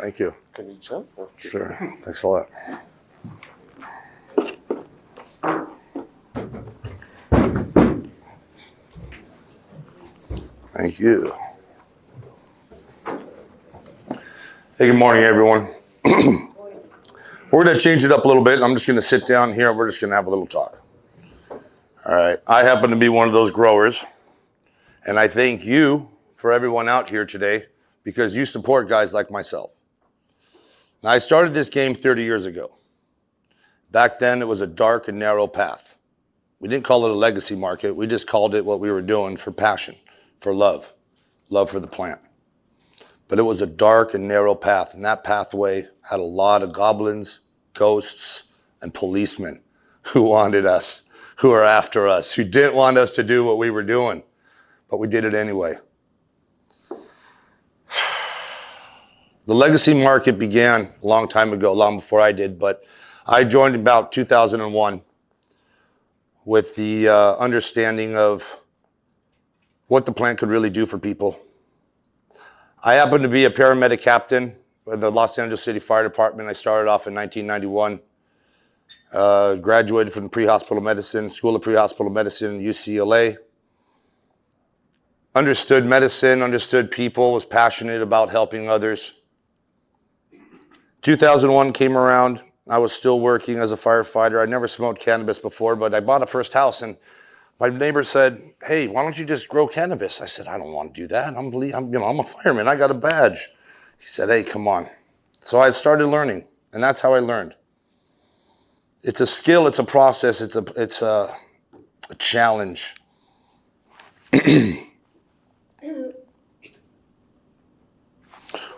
Thank you. Can you jump? Sure. Thanks a lot. Thank you. Hey, good morning, everyone. We're going to change it up a little bit. I'm just going to sit down here and we're just going to have a little talk. All right. I happen to be one of those growers, and I thank you for everyone out here today because you support guys like myself. Now, I started this game 30 years ago. Back then, it was a dark and narrow path. We didn't call it a legacy market. We just called it what we were doing for passion, for love for the plant. But it was a dark and narrow path, and that pathway had a lot of goblins, ghosts, and policemen who wanted us, who are after us, who didn't want us to do what we were doing, but we did it anyway. The legacy market began a long time ago, long before I did, but I joined about 2001 with the understanding of what the plant could really do for people. I happened to be a paramedic captain with the Los Angeles City Fire Department. I started off in 1991, graduated from pre-hospital medicine, School of Pre-Hospital Medicine, UCLA. Understood medicine, understood people, was passionate about helping others. 2001 came around. I was still working as a firefighter. I never smoked cannabis before, but I bought a first house, and my neighbor said, "Hey, why don't you just grow cannabis?" I said, "I don't want to do that. I'm a fireman. I got a badge." He said, "Hey, come on." So I started learning, and that's how I learned. It's a skill. It's a process. It's a challenge.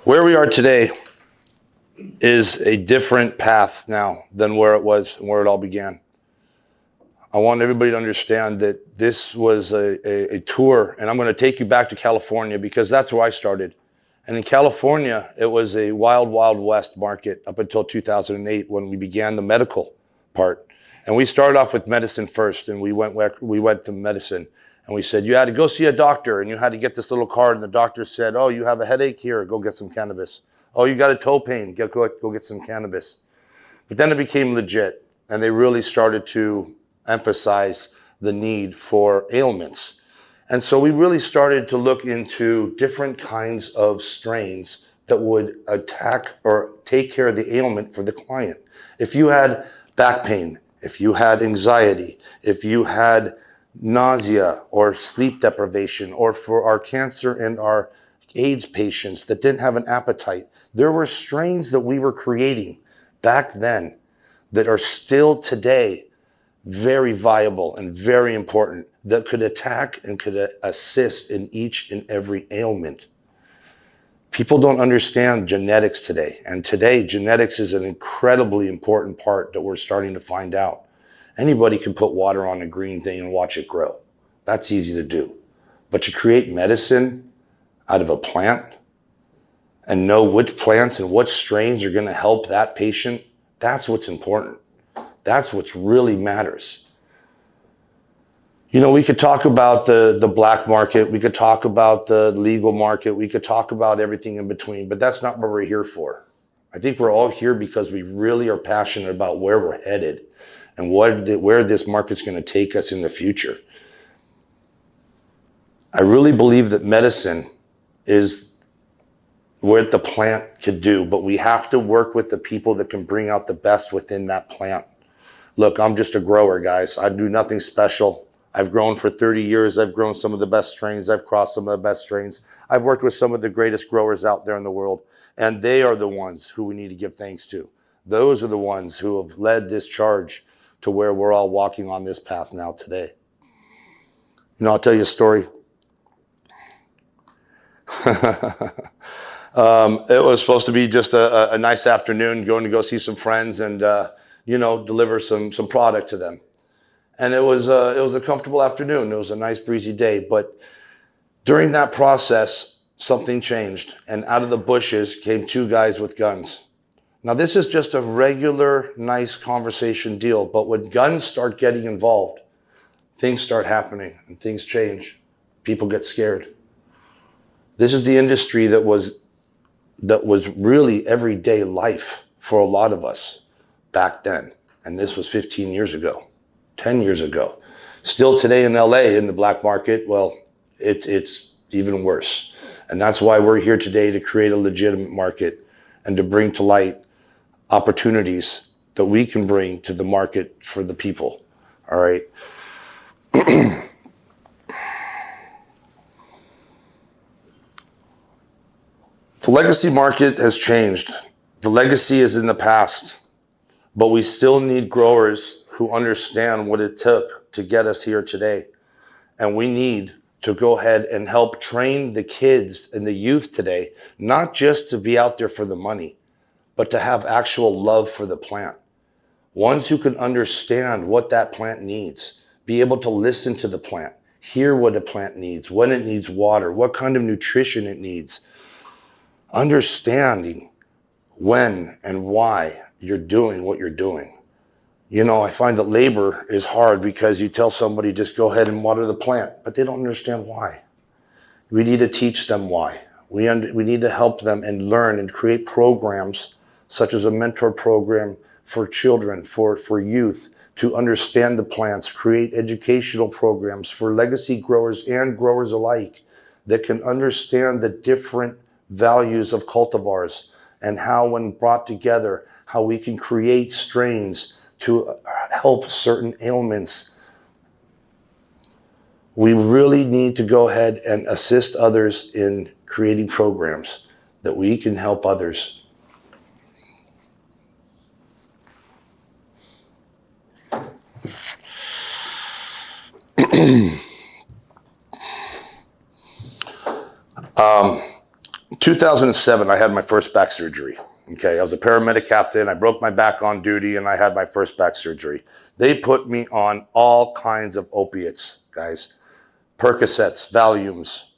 Where we are today is a different path now than where it was and where it all began. I want everybody to understand that this was a tour, and I'm going to take you back to California because that's where I started. And in California, it was a wild, wild west market up until 2008 when we began the medical part. And we started off with medicine first, and we went to medicine. And we said, you had to go see a doctor, and you had to get this little card, and the doctor said, "Oh, you have a headache? Here, go get some cannabis. Oh, you got a toe pain? Go get some cannabis." But then it became legit, and they really started to emphasize the need for ailments. And so we really started to look into different kinds of strains that would attack or take care of the ailment for the client. If you had back pain, if you had anxiety, if you had nausea or sleep deprivation, or for our cancer and our AIDS patients that didn't have an appetite, there were strains that we were creating back then that are still today very viable and very important, that could attack and could assist in each and every ailment. People don't understand genetics today, and today genetics is an incredibly important part that we're starting to find out. Anybody can put water on a green thing and watch it grow. That's easy to do. But to create medicine out of a plant and know which plants and what strains are going to help that patient, that's what's important. That's what really matters. You know, we could talk about the black market. We could talk about the legal market. We could talk about everything in between, but that's not what we're here for. I think we're all here because we really are passionate about where we're headed and where this market's going to take us in the future. I really believe that medicine is what the plant could do, but we have to work with the people that can bring out the best within that plant. Look, I'm just a grower, guys. I do nothing special. I've grown for 30 years. I've grown some of the best strains. I've crossed some of the best strains. I've worked with some of the greatest growers out there in the world, and they are the ones who we need to give thanks to. Those are the ones who have led this charge to where we're all walking on this path now today. You know, I'll tell you a story. It was supposed to be just a nice afternoon, going to go see some friends and, deliver some product to them. And it was a comfortable afternoon. It was a nice breezy day. But during that process, something changed. And out of the bushes came two guys with guns. Now, this is just a regular, nice conversation deal. But when guns start getting involved, things start happening and things change. People get scared. This is the industry that was that was really everyday life for a lot of us back then. And this was 15 years ago, 10 years ago. Still today in LA, in the black market, well, it's even worse. And that's why we're here today, to create a legitimate market and to bring to light opportunities that we can bring to the market for the people. All right. The legacy market has changed. The legacy is in the past, but we still need growers who understand what it took to get us here today. And we need to go ahead and help train the kids and the youth today, not just to be out there for the money, but to have actual love for the plant. Ones who can understand what that plant needs, be able to listen to the plant, hear what a plant needs, when it needs water, what kind of nutrition it needs. Understanding when and why you're doing what you're doing. You know, I find that labor is hard because you tell somebody just go ahead and water the plant, but they don't understand why. We need to teach them why. We need to help them and learn and create programs such as a mentor program for children, for youth, to understand the plants, create educational programs for legacy growers and growers alike that can understand the different values of cultivars and how, when brought together, how we can create strains to help certain ailments. We really need to go ahead and assist others in creating programs that we can help others. 2007, I had my first back surgery. Okay, I was a paramedic captain. I broke my back on duty and I had my first back surgery. They put me on all kinds of opiates, guys. Percocets, Valiums,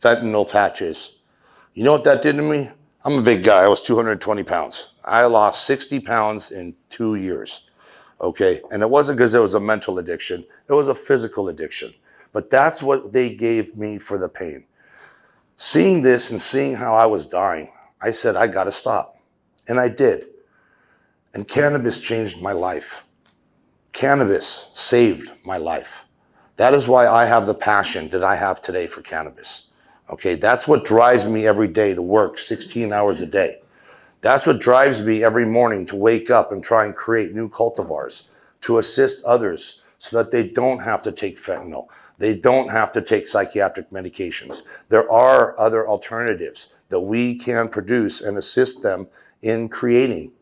fentanyl patches. You know what that did to me? I'm a big guy. I was 220 pounds. I lost 60 pounds in 2 years. Okay, and it wasn't because it was a mental addiction. It was a physical addiction. But that's what they gave me for the pain. Seeing this and seeing how I was dying, I said, I gotta stop. And I did. And cannabis changed my life. Cannabis saved my life. That is why I have the passion that I have today for cannabis. Okay, that's what drives me every day to work 16 hours a day. That's what drives me every morning to wake up and try and create new cultivars, to assist others so that they don't have to take fentanyl. They don't have to take psychiatric medications. There are other alternatives that we can produce and assist them in creating,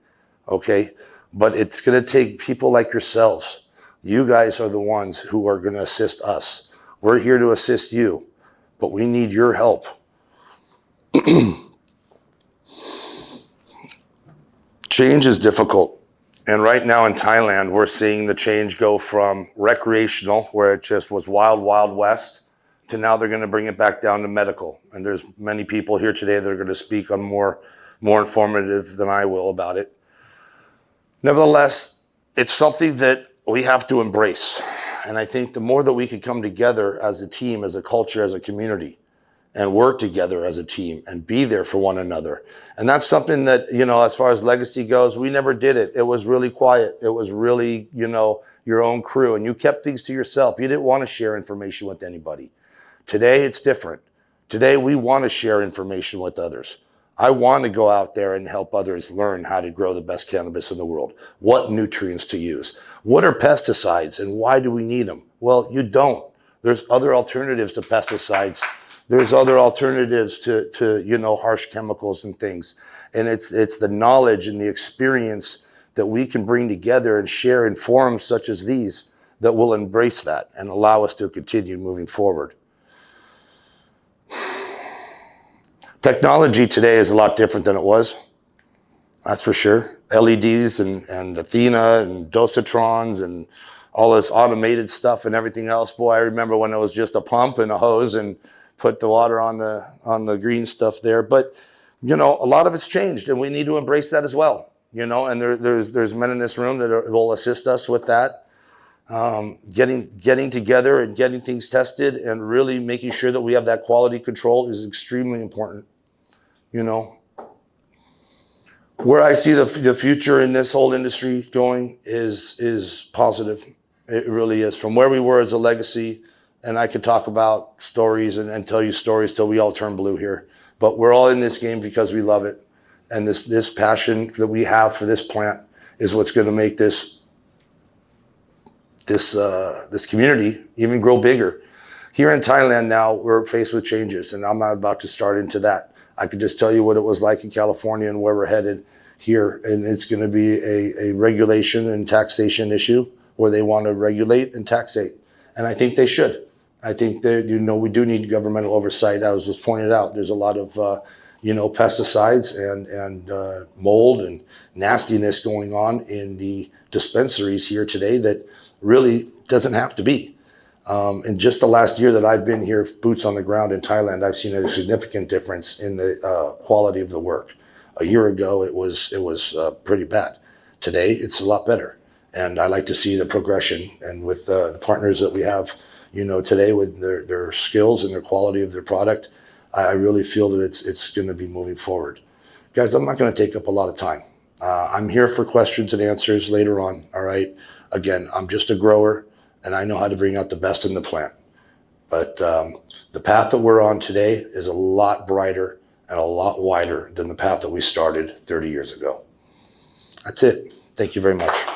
okay? But it's gonna take people like yourselves. You guys are the ones who are gonna assist us. We're here to assist you, but we need your help. Change is difficult. And right now in Thailand, we're seeing the change go from recreational, where it just was wild, wild west, to now they're going to bring it back down to medical. And there's many people here today that are going to speak on more informative than I will about it. Nevertheless, it's something that we have to embrace. And I think the more that we could come together as a team, as a culture, as a community, and work together as a team and be there for one another. And that's something that, you know, as far as legacy goes, we never did it. It was really quiet. It was really, you know, your own crew, and you kept things to yourself. You didn't want to share information with anybody. Today, it's different. Today, we want to share information with others. I want to go out there and help others learn how to grow the best cannabis in the world, what nutrients to use, what are pesticides, and why do we need them? Well, you don't. There's other alternatives to pesticides. There's other alternatives to you know, harsh chemicals and things. And it's the knowledge and the experience that we can bring together and share in forums such as these that will embrace that and allow us to continue moving forward. Technology today is a lot different than it was. That's for sure. LEDs and Athena and dosatrons and all this automated stuff and everything else. Boy, I remember when it was just a pump and a hose and put the water on the green stuff there. But, you know, a lot of it's changed, and we need to embrace that as well, you know, and there's men in this room that will assist us with that. Getting together and getting things tested and really making sure that we have that quality control is extremely important, you know. Where I see the future in this whole industry going is positive. It really is. From where we were as a legacy, and I could talk about stories and tell you stories till we all turn blue here. But we're all in this game because we love it. And this passion that we have for this plant is what's going to make this community even grow bigger. Here in Thailand now, we're faced with changes, and I'm not about to start into that. I could just tell you what it was like in California and where we're headed here. And it's going to be a regulation and taxation issue where they want to regulate and taxate. And I think they should. I think that, we do need governmental oversight. As was pointed out, there's a lot of, pesticides and mold and nastiness going on in the dispensaries here today that really doesn't have to be. In just the last year that I've been here, boots on the ground in Thailand, I've seen a significant difference in the quality of the work. A year ago, it was pretty bad. Today, it's a lot better. And I like to see the progression. And with the partners that we have, today with their skills and their quality of their product, I really feel that it's going to be moving forward. Guys, I'm not going to take up a lot of time. I'm here for questions and answers later on, all right? Again, I'm just a grower, and I know how to bring out the best in the plant. But the path that we're on today is a lot brighter and a lot wider than the path that we started 30 years ago. That's it. Thank you very much.